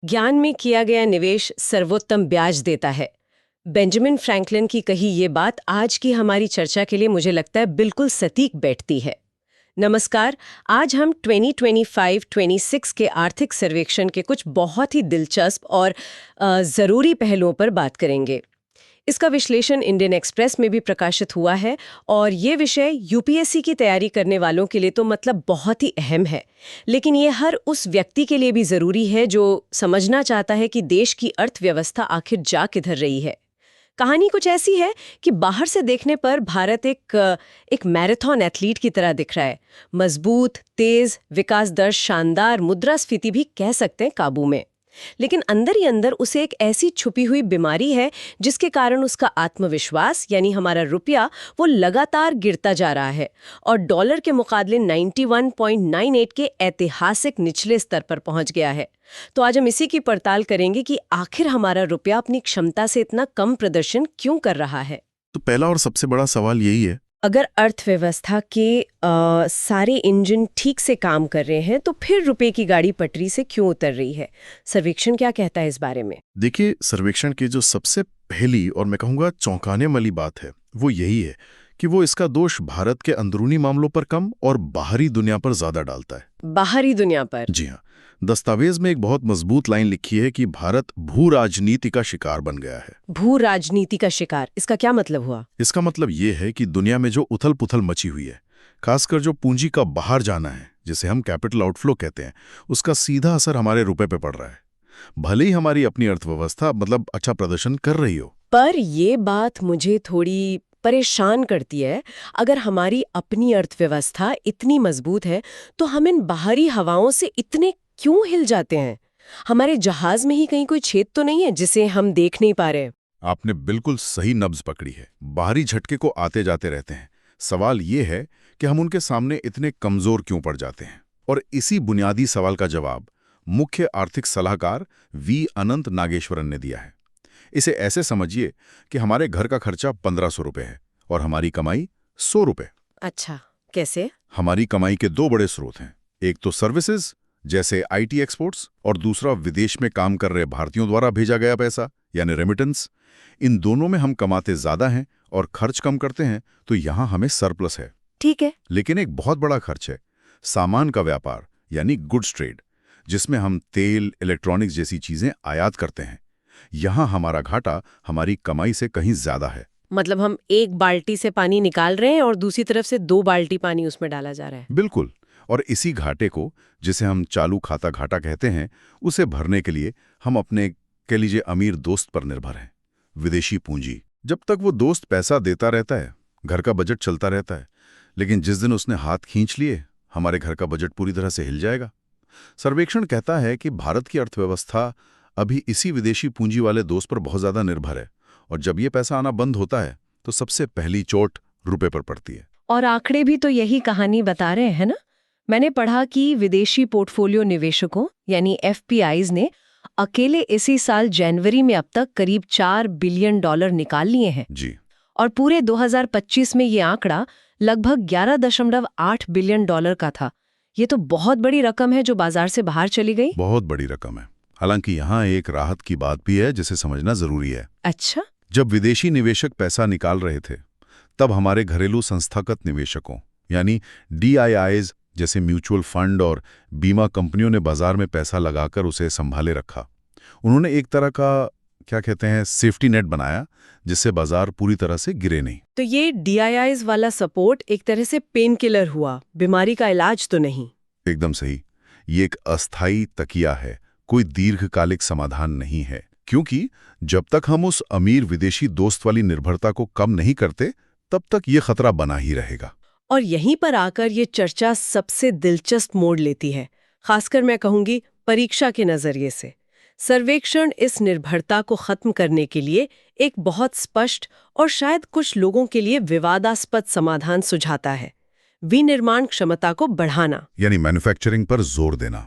ज्ञान में किया गया निवेश सर्वोत्तम ब्याज देता है। बेंजामिन फ्रैंकलिन की कही ये बात आज की हमारी चर्चा के लिए मुझे लगता है बिल्कुल सटीक बैठती है। नमस्कार, आज हम 2025-26 के आर्थिक सर्वेक्षण के कुछ बहुत ही दिलचस्प और ज़रूरी पहलुओं पर बात करेंगे। इसका विश्लेषण इंडियन एक्सप्रेस में भी प्रकाशित हुआ है और ये विषय यूपीएससी की तैयारी करने वालों के लिए तो मतलब बहुत ही अहम है। लेकिन ये हर उस व्यक्ति के लिए भी ज़रूरी है जो समझना चाहता है कि देश की अर्थव्यवस्था आखिर जा किधर रही है। कहानी कुछ ऐसी है कि बाहर से देखने पर भारत एक मैराथन एथलीट की तरह दिख रहा है। मजबूत, तेज, विकास दर शानदार, मुद्रास्फीति भी कह सकते हैं काबू में। लेकिन अंदर ही अंदर उसे एक ऐसी छुपी हुई बीमारी है जिसके कारण उसका आत्मविश्वास यानी हमारा रुपया वो लगातार गिरता जा रहा है और डॉलर के मुकाबले 91.98 के ऐतिहासिक निचले स्तर पर पहुंच गया है। तो आज हम इसी की पड़ताल करेंगे कि आखिर हमारा रुपया अपनी क्षमता से इतना कम प्रदर्शन क्यों कर रहा है। तो पहला और सबसे बड़ा सवाल यही है, अगर अर्थव्यवस्था के सारे इंजन ठीक से काम कर रहे हैं तो फिर रुपए की गाड़ी पटरी से क्यों उतर रही है? सर्वेक्षण क्या कहता है इस बारे में? देखिए, सर्वेक्षण की जो सबसे पहली और मैं कहूँगा चौंकाने वाली बात है वो यही है कि वो इसका दोष भारत के अंदरूनी मामलों पर कम और बाहरी दुनिया पर ज्यादा डालता है। बाहरी दुनिया पर? जी हाँ, दस्तावेज में एक बहुत मजबूत लाइन लिखी है कि भारत भू राजनीति का शिकार बन गया है। भू राजनीति का शिकार, इसका क्या मतलब हुआ? इसका मतलब ये है कि दुनिया में जो उथल पुथल मची हुई है, खासकर जो पूंजी का बाहर जाना है, जिसे हम कैपिटल आउटफ्लो कहते हैं, उसका सीधा असर हमारे रुपए पे पड़ रहा है। भले ही हमारी अपनी अर्थव्यवस्था अच्छा प्रदर्शन कर रही हो। पर ये बात मुझे थोड़ी परेशान करती है। अगर हमारी अपनी अर्थव्यवस्था इतनी मजबूत है तो हम इन बाहरी हवाओं से इतने क्यों हिल जाते हैं? हमारे जहाज में ही कहीं कोई छेद तो नहीं है जिसे हम देख नहीं पा रहे? आपने बिल्कुल सही नब्ज पकड़ी है। बाहरी झटके को आते जाते रहते हैं। सवाल ये है कि हम उनके सामने इतने कमजोर क्यों पड़ जाते हैं। और इसी बुनियादी सवाल का जवाब मुख्य आर्थिक सलाहकार वी अनंत नागेश्वरन ने दिया है। इसे ऐसे समझिए कि हमारे घर का खर्चा 1500 रुपये है और हमारी कमाई 100 रुपये। अच्छा, कैसे? हमारी कमाई के दो बड़े स्रोत हैं, एक तो सर्विसेज जैसे आईटी एक्सपोर्ट्स और दूसरा विदेश में काम कर रहे भारतीयों द्वारा भेजा गया पैसा यानी रेमिटेंस। इन दोनों में हम कमाते ज्यादा हैं और खर्च कम करते हैं, तो यहाँ हमें सरप्लस है। ठीक है। लेकिन एक बहुत बड़ा खर्च है सामान का व्यापार यानी गुड्स ट्रेड, जिसमें हम तेल, इलेक्ट्रॉनिक्स जैसी चीजें आयात करते हैं। यहाँ हमारा घाटा हमारी कमाई से कहीं ज्यादा है। मतलब हम एक बाल्टी से पानी निकाल रहे हैं और दूसरी तरफ से 2 बाल्टी पानी उसमें डाला जा रहा है। बिल्कुल। और इसी घाटे को, जिसे हम चालू खाता घाटा कहते हैं, उसे भरने के लिए हम अपने कह लीजिए अमीर दोस्त पर निर्भर हैं, विदेशी पूंजी। जब तक वो दोस्त पैसा देता रहता है, घर का बजट चलता रहता है, लेकिन जिस दिन उसने हाथ खींच लिए, हमारे घर का बजट पूरी तरह से हिल जाएगा। सर्वेक्षण कहता है कि भारत की अर्थव्यवस्था अभी इसी विदेशी पूंजी वाले दोस्त पर बहुत ज्यादा निर्भर है, और जब ये पैसा आना बंद होता है तो सबसे पहली चोट रुपए पर पड़ती है। और आंकड़े भी तो यही कहानी बता रहे हैं ना। मैंने पढ़ा कि विदेशी पोर्टफोलियो निवेशकों यानी एफपीआईज ने अकेले इसी साल जनवरी में अब तक करीब $4 बिलियन निकाल लिए हैं जी। और पूरे 2025 में ये आंकड़ा लगभग $11.8 बिलियन का था। ये तो बहुत बड़ी रकम है जो बाजार से बाहर चली गई। बहुत बड़ी रकम है। हालांकि यहाँ एक राहत की बात भी है जिसे समझना जरूरी है। अच्छा? जब विदेशी निवेशक पैसा निकाल रहे थे, तब हमारे घरेलू संस्थागत निवेशकों यानी डीआईआईज जैसे म्यूचुअल फंड और बीमा कंपनियों ने बाजार में पैसा लगाकर उसे संभाले रखा। उन्होंने एक तरह का क्या कहते हैं सेफ्टी नेट बनाया, जिससे बाजार पूरी तरह से गिरे नहीं। तो ये डीआईआईज वाला सपोर्ट एक तरह से पेन किलर हुआ, बीमारी का इलाज तो नहीं। एकदम सही। ये एक अस्थायी तकिया है, कोई दीर्घकालिक समाधान नहीं है, क्योंकि जब तक हम उस अमीर विदेशी दोस्त वाली निर्भरता को कम नहीं करते, तब तक ये खतरा बना ही रहेगा। और यहीं पर आकर ये चर्चा सबसे दिलचस्प मोड़ लेती है, खासकर मैं कहूंगी परीक्षा के नजरिए से। सर्वेक्षण इस निर्भरता को खत्म करने के लिए एक बहुत स्पष्ट और शायद कुछ लोगों के लिए विवादास्पद समाधान सुझाता है, विनिर्माण क्षमता को बढ़ाना यानी मैन्युफैक्चरिंग पर जोर देना।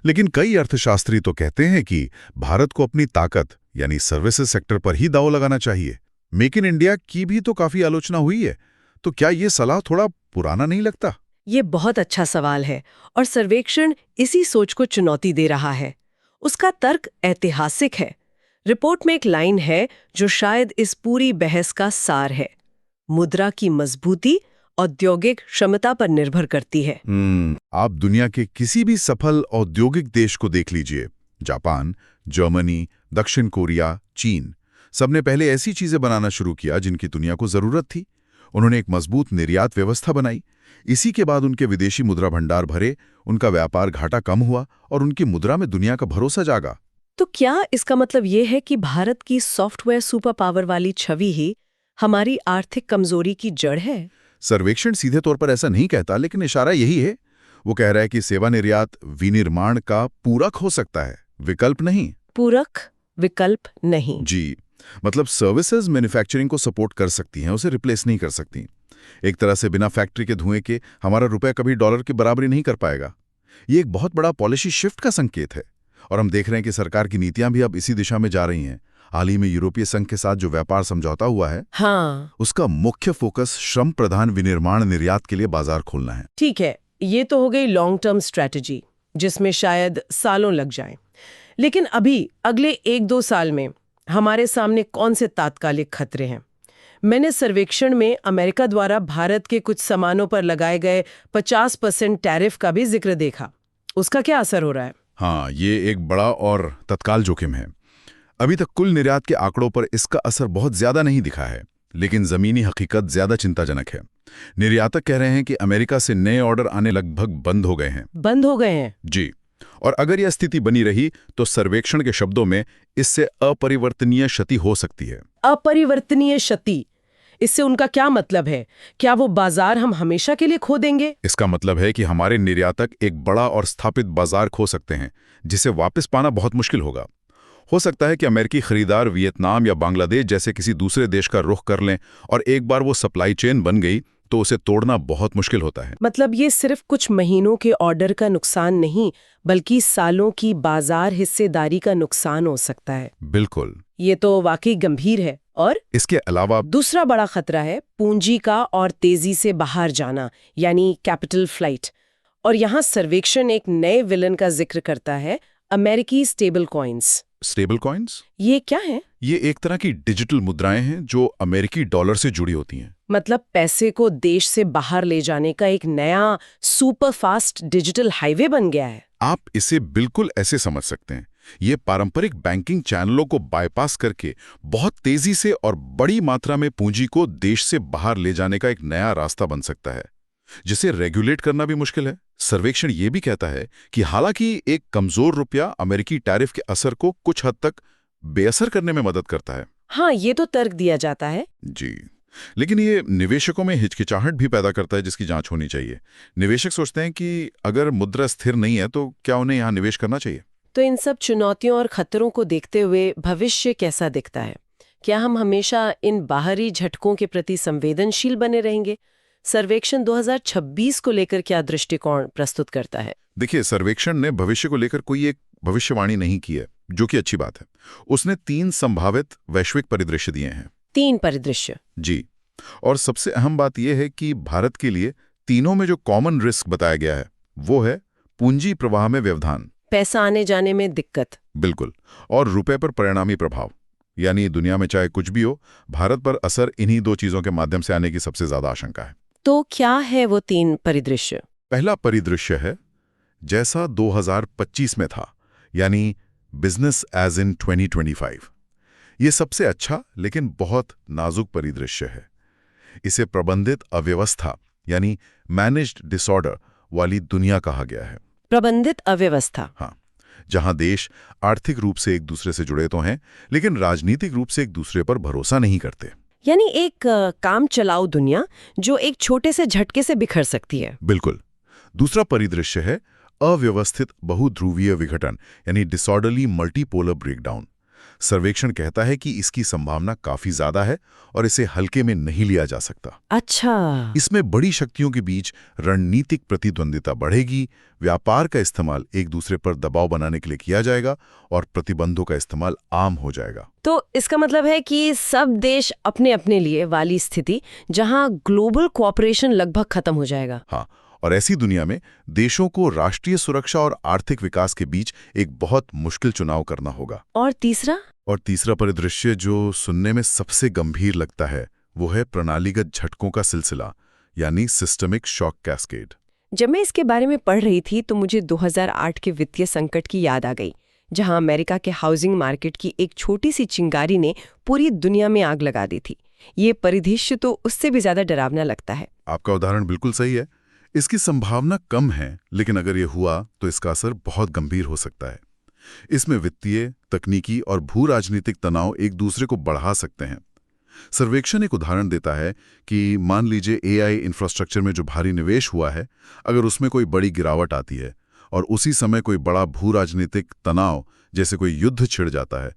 लेकिन कई अर्थशास्त्री तो कहते हैं कि भारत को अपनी ताकत यानी सर्विसेज सेक्टर पर ही दांव लगाना चाहिए। मेक इन इंडिया की भी तो काफी आलोचना हुई है, तो क्या ये सलाह थोड़ा पुराना नहीं लगता? ये बहुत अच्छा सवाल है और सर्वेक्षण इसी सोच को चुनौती दे रहा है। उसका तर्क ऐतिहासिक है। रिपोर्ट में एक लाइन है जो शायद इस पूरी बहस का सार है। मुद्रा की मजबूती औद्योगिक क्षमता पर निर्भर करती है। आप दुनिया के किसी भी सफल औद्योगिक देश को देख लीजिए, जापान, जर्मनी, दक्षिण कोरिया, चीन, सबने पहले ऐसी चीजें बनाना शुरू किया जिनकी दुनिया को जरूरत थी। उन्होंने एक मजबूत निर्यात व्यवस्था बनाई। इसी के बाद उनके विदेशी मुद्रा भंडार भरे, उनका व्यापार घाटा कम हुआ और उनकी मुद्रा में दुनिया का भरोसा जागा। तो क्या इसका मतलब ये है कि भारत की सॉफ्टवेयर सुपर पावर वाली छवि ही हमारी आर्थिक कमजोरी की जड़ है? सर्वेक्षण सीधे तौर पर ऐसा नहीं कहता, लेकिन इशारा यही है। वो कह रहा है कि सेवा निर्यात विनिर्माण का पूरक हो सकता है, विकल्प नहीं। पूरक, विकल्प नहीं। जी, मतलब सर्विसेज मैन्युफैक्चरिंग को सपोर्ट कर सकती हैं, उसे रिप्लेस नहीं कर सकती। एक तरह से बिना फैक्ट्री के धुएं के हमारा रुपया कभी डॉलर की बराबरी नहीं कर पाएगा। ये एक बहुत बड़ा पॉलिसी शिफ्ट का संकेत है और हम देख रहे हैं कि सरकार की नीतियां भी अब इसी दिशा में जा रही हैं। हाल ही में यूरोपीय संघ के साथ जो व्यापार समझौता हुआ है, हाँ, उसका मुख्य फोकस श्रम प्रधान विनिर्माण निर्यात के लिए बाजार खोलना है। ठीक है, ये तो हो गई लॉन्ग टर्म स्ट्रैटेजी जिसमें शायद सालों लग जाएं। लेकिन अभी अगले 1-2 साल में हमारे सामने कौन से तात्कालिक खतरे हैं? मैंने सर्वेक्षण में अमेरिका द्वारा भारत के कुछ सामानों पर लगाए गए 50% टैरिफ का भी जिक्र देखा। उसका क्या असर हो रहा है? हाँ, ये एक बड़ा और तत्काल जोखिम है। अभी तक कुल निर्यात के आंकड़ों पर इसका असर बहुत ज्यादा नहीं दिखा है, लेकिन जमीनी हकीकत ज्यादा चिंताजनक है। निर्यातक कह रहे हैं कि अमेरिका से नए ऑर्डर आने लगभग बंद हो गए हैं। बंद हो गए हैं? जी, और अगर यह स्थिति बनी रही तो सर्वेक्षण के शब्दों में इससे अपरिवर्तनीय क्षति हो सकती है। अपरिवर्तनीय क्षति, इससे उनका क्या मतलब है? क्या वो बाजार हम हमेशा के लिए खो देंगे? इसका मतलब है कि हमारे निर्यातक एक बड़ा और स्थापित बाजार खो सकते हैं, जिसे वापस पाना बहुत मुश्किल होगा। हो सकता है कि अमेरिकी खरीदार वियतनाम या बांग्लादेश जैसे किसी दूसरे देश का रुख कर लें, और एक बार वो सप्लाई चेन बन गई तो उसे तोड़ना बहुत मुश्किल होता है। मतलब ये सिर्फ कुछ महीनों के ऑर्डर का नुकसान नहीं, बल्कि सालों की बाजार हिस्सेदारी का नुकसान हो सकता है। बिल्कुल, ये तो वाकई गंभीर है। और इसके अलावा दूसरा बड़ा खतरा है पूंजी का और तेजी से बाहर जाना, यानी कैपिटल फ्लाइट। और यहाँ सर्वेक्षण एक नए विलन का जिक्र करता है, अमेरिकी स्टेबल कॉइन्स। Stable coins? ये क्या है? ये एक तरह की डिजिटल मुद्राएं हैं जो अमेरिकी डॉलर से जुड़ी होती हैं। मतलब पैसे को देश से बाहर ले जाने का एक नया सुपर फास्ट डिजिटल हाईवे बन गया है। आप इसे बिल्कुल ऐसे समझ सकते हैं। ये पारंपरिक बैंकिंग चैनलों को बाईपास करके बहुत तेजी से और बड़ी मात्रा में पूंजी को देश से बाहर ले जाने का एक नया रास्ता बन सकता है, जिसे रेगुलेट करना भी मुश्किल है। सर्वेक्षण ये भी कहता है कि हालांकि एक कमजोर रुपया अमेरिकी टैरिफ के असर को कुछ हद तक बेअसर करने में मदद करता है। हाँ, ये तो तर्क दिया जाता है। जी, लेकिन ये निवेशकों में हिचकिचाहट भी पैदा करता है, जिसकी जांच होनी चाहिए। निवेशक सोचते हैं कि अगर मुद्रा स्थिर नहीं है तो क्या उन्हें यहाँ निवेश करना चाहिए? तो इन सब चुनौतियों और खतरों को देखते हुए भविष्य कैसा दिखता है? क्या हम हमेशा इन बाहरी झटकों के प्रति संवेदनशील बने रहेंगे? सर्वेक्षण 2026 को लेकर क्या दृष्टिकोण प्रस्तुत करता है? देखिए, सर्वेक्षण ने भविष्य को लेकर कोई एक भविष्यवाणी नहीं की है, जो कि अच्छी बात है। उसने 3 संभावित वैश्विक परिदृश्य दिए हैं। 3 परिदृश्य? जी, और सबसे अहम बात यह है कि भारत के लिए तीनों में जो कॉमन रिस्क बताया गया है वो है पूंजी प्रवाह में व्यवधान, पैसा आने जाने में दिक्कत। बिल्कुल, और रुपए पर परिणामी प्रभाव, यानी दुनिया में चाहे कुछ भी हो, भारत पर असर इन्हीं 2 चीजों के माध्यम से आने की सबसे ज्यादा आशंका है। तो क्या है वो 3 परिदृश्य? पहला परिदृश्य है जैसा 2025 में था, यानी बिजनेस एज इन 2025। ये सबसे अच्छा लेकिन बहुत नाजुक परिदृश्य है। इसे प्रबंधित अव्यवस्था यानी मैनेज्ड डिसऑर्डर वाली दुनिया कहा गया है। प्रबंधित अव्यवस्था? हाँ, जहां देश आर्थिक रूप से एक दूसरे से जुड़े तो हैं, लेकिन राजनीतिक रूप से एक दूसरे पर भरोसा नहीं करते। यानी एक काम चलाऊ दुनिया जो एक छोटे से झटके से बिखर सकती है। बिल्कुल। दूसरा परिदृश्य है अव्यवस्थित बहुध्रुवीय विघटन, यानी डिसऑर्डरली मल्टीपोलर ब्रेकडाउन। सर्वेक्षण कहता है कि इसकी संभावना काफी ज्यादा है और इसे हल्के में नहीं लिया जा सकता। अच्छा। इसमें बड़ी शक्तियों के बीच रणनीतिक प्रतिद्वंदिता बढ़ेगी, व्यापार का इस्तेमाल एक दूसरे पर दबाव बनाने के लिए किया जाएगा और प्रतिबंधों का इस्तेमाल आम हो जाएगा। तो इसका मतलब है कि सब देश अपने अपने लिए वाली स्थिति जहां ग्लोबल कोऑपरेशन लगभग खत्म हो जाएगा। हाँ, और ऐसी दुनिया में देशों को राष्ट्रीय सुरक्षा और आर्थिक विकास के बीच एक बहुत मुश्किल चुनाव करना होगा। और तीसरा परिदृश्य जो सुनने में सबसे गंभीर लगता है वो है प्रणालीगत झटकों का सिलसिला, यानी सिस्टमिक शॉक कैस्केड। जब मैं इसके बारे में पढ़ रही थी तो मुझे 2008 के वित्तीय संकट की याद आ गई, जहां अमेरिका के हाउसिंग मार्केट की एक छोटी सी चिंगारी ने पूरी दुनिया में आग लगा दी थी। ये परिदृश्य तो उससे भी ज्यादा डरावना लगता है। आपका उदाहरण बिल्कुल सही है। इसकी संभावना कम है, लेकिन अगर ये हुआ तो इसका असर बहुत गंभीर हो सकता है। इसमें वित्तीय, तकनीकी और भू राजनीतिक तनाव एक दूसरे को बढ़ा सकते हैं। सर्वेक्षण एक उदाहरण देता है कि मान लीजिए एआई इंफ्रास्ट्रक्चर में जो भारी निवेश हुआ है, अगर उसमें कोई बड़ी गिरावट आती है और उसी समय कोई बड़ा भू राजनीतिक तनाव जैसे कोई युद्ध छिड़ जाता है,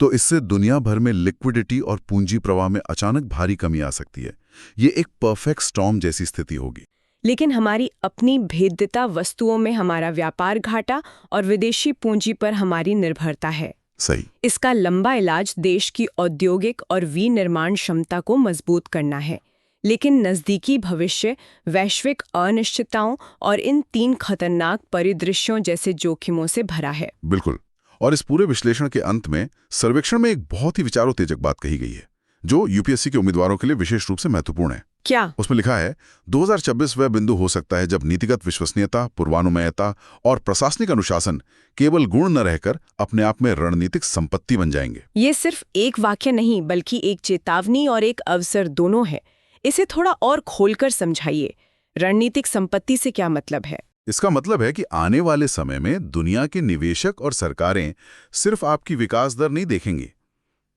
तो इससे दुनिया भर में लिक्विडिटी और पूंजी प्रवाह में अचानक भारी कमी आ सकती है। ये एक परफेक्ट स्टॉर्म जैसी स्थिति होगी। लेकिन हमारी अपनी भेद्यता वस्तुओं में हमारा व्यापार घाटा और विदेशी पूंजी पर हमारी निर्भरता है। सही। इसका लंबा इलाज देश की औद्योगिक और विनिर्माण क्षमता को मजबूत करना है। लेकिन नज़दीकी भविष्य वैश्विक अनिश्चितताओं और इन 3 खतरनाक परिदृश्यों जैसे जोखिमों से भरा है। बिल्कुल। और इस पूरे विश्लेषण के अंत में सर्वेक्षण में एक बहुत ही विचारोत्तेजक बात कही गई है, जो यूपीएससी के उम्मीदवारों के लिए विशेष रूप से महत्वपूर्ण है। क्या? उसमें लिखा है 2026 वह बिंदु हो सकता है जब नीतिगत विश्वसनीयता, पूर्वानुमेयता और प्रशासनिक अनुशासन केवल गुण न रहकर अपने आप में रणनीतिक संपत्ति बन जाएंगे। ये सिर्फ एक वाक्य नहीं, बल्कि एक चेतावनी और एक अवसर दोनों है। इसे थोड़ा और खोलकर समझाइए। रणनीतिक संपत्ति से क्या मतलब है? इसका मतलब है कि आने वाले समय में दुनिया के निवेशक और सरकारें सिर्फ आपकी विकास दर नहीं देखेंगी,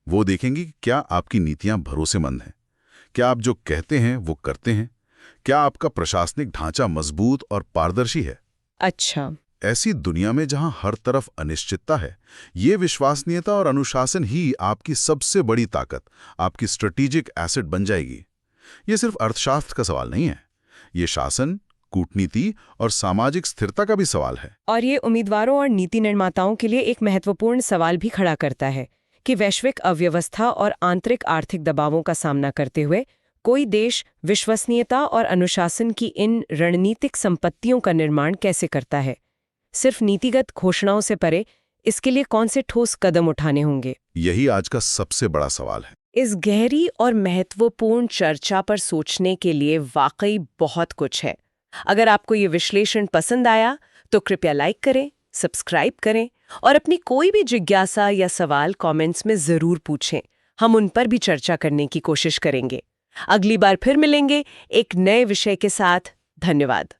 वो देखेंगी कि क्या आपकी नीतियां भरोसेमंद हैं, क्या आप जो कहते हैं वो करते हैं, क्या आपका प्रशासनिक ढांचा मजबूत और पारदर्शी है। अच्छा। ऐसी दुनिया में जहां हर तरफ अनिश्चितता है, ये विश्वसनीयता और अनुशासन ही आपकी सबसे बड़ी ताकत, आपकी स्ट्रेटेजिक एसेट बन जाएगी। ये सिर्फ अर्थशास्त्र का सवाल नहीं है, ये शासन, कूटनीति और सामाजिक स्थिरता का भी सवाल है। और ये उम्मीदवारों और नीति निर्माताओं के लिए एक महत्वपूर्ण सवाल भी खड़ा करता है कि वैश्विक अव्यवस्था और आंतरिक आर्थिक दबावों का सामना करते हुए कोई देश विश्वसनीयता और अनुशासन की इन रणनीतिक संपत्तियों का निर्माण कैसे करता है। सिर्फ नीतिगत घोषणाओं से परे इसके लिए कौन से ठोस कदम उठाने होंगे, यही आज का सबसे बड़ा सवाल है। इस गहरी और महत्वपूर्ण चर्चा पर सोचने के लिए वाकई बहुत कुछ है। अगर आपको ये विश्लेषण पसंद आया तो कृपया लाइक करें, सब्सक्राइब करें और अपनी कोई भी जिज्ञासा या सवाल कमेंट्स में ज़रूर पूछें। हम उन पर भी चर्चा करने की कोशिश करेंगे। अगली बार फिर मिलेंगे एक नए विषय के साथ। धन्यवाद।